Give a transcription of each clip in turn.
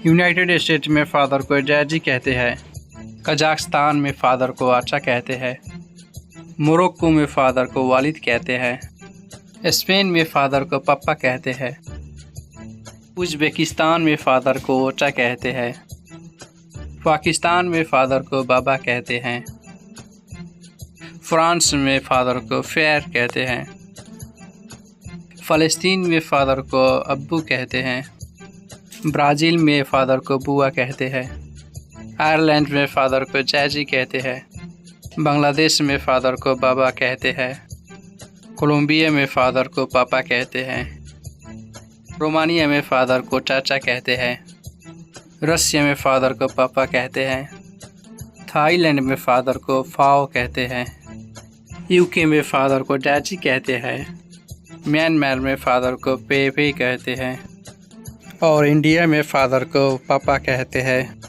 United states में father को daddy कहते हैं। कजाकिस्तान में फादर को आचा कहते हैं। मोरक्को में फादर को वालिद कहते हैं। स्पेन में फादर को पप्पा कहते हैं। उज़्बेकिस्तान में फादर को ओचा कहते हैं। पाकिस्तान में फादर को बाबा कहते हैं। फ्रांस में फादर को फेयर कहते हैं। फ़लस्तीन में फादर को अब्बू कहते हैं। ब्राज़ील में फादर को बुआ कहते हैं। आयरलैंड में फादर को जैजी कहते हैं। बांग्लादेश में फादर को बाबा कहते हैं। कोलंबिया में फादर को पापा कहते हैं। रोमानिया में फादर को चाचा कहते हैं। रसिया में फादर को पापा कहते हैं। थाईलैंड में फादर को फाओ कहते हैं। यूके में फादर को डैडी कहते हैं। म्यांमार में फादर को पेपे कहते हैं और इंडिया में फादर को पापा कहते हैं।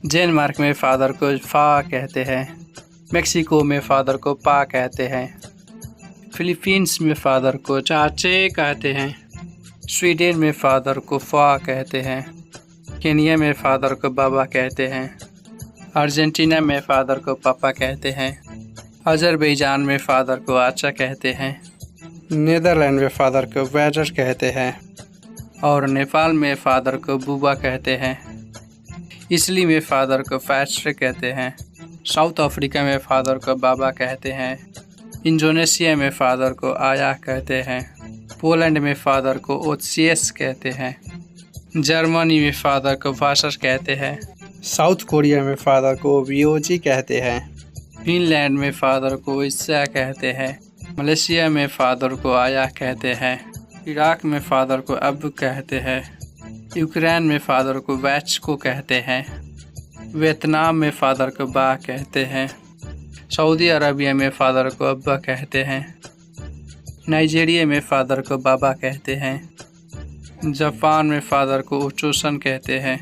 डेनमार्क में फादर को फा कहते हैं। मेक्सिको में फादर को पा कहते हैं। फिलीपींस में फादर को चाचे कहते हैं। स्वीडन में फादर को फा कहते हैं। केनिया में फादर को बाबा कहते हैं। अर्जेंटीना में फादर को पापा कहते हैं। अजरबैजान में फादर को आचा कहते हैं। नीदरलैंड में फादर को वेडर कहते हैं और नेपाल में फादर को बुबा कहते हैं। इटली में फादर को फैस्ट्रे कहते हैं। साउथ अफ्रीका में फादर को बाबा कहते हैं। इंडोनेशिया में फादर को आया कहते हैं। पोलैंड में फादर को ओत्सियस कहते हैं। जर्मनी में फादर को वासर कहते हैं। साउथ कोरिया में फादर को वियोजी कहते हैं। फिनलैंड में फादर को ईसा कहते हैं। मलेशिया में फादर को आया कहते हैं। इराक में फादर को अब कहते हैं। यूक्रेन में फादर को वैचको कहते हैं। वियतनाम में फादर को बा कहते हैं। सऊदी अरबिया में फादर को अब्बा कहते हैं। नाइजीरिया में फादर को बाबा कहते हैं। जापान में फादर को उचोसन कहते हैं।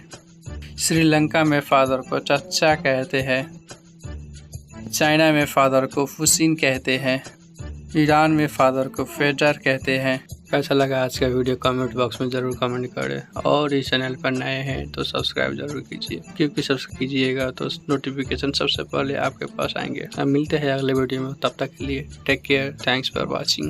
श्रीलंका में फादर को चच्चा कहते हैं। चाइना में फादर को फुसिन कहते हैं। ईरान में फादर को फेडर कहते हैं। कैसा लगा आज का वीडियो कमेंट बॉक्स में ज़रूर कमेंट करें और इस चैनल पर नए हैं तो सब्सक्राइब जरूर कीजिए, क्योंकि सब्सक्राइब कीजिएगा तो नोटिफिकेशन सबसे पहले आपके पास आएंगे। अब मिलते हैं अगले वीडियो में, तब तक के लिए take care, thanks for watching.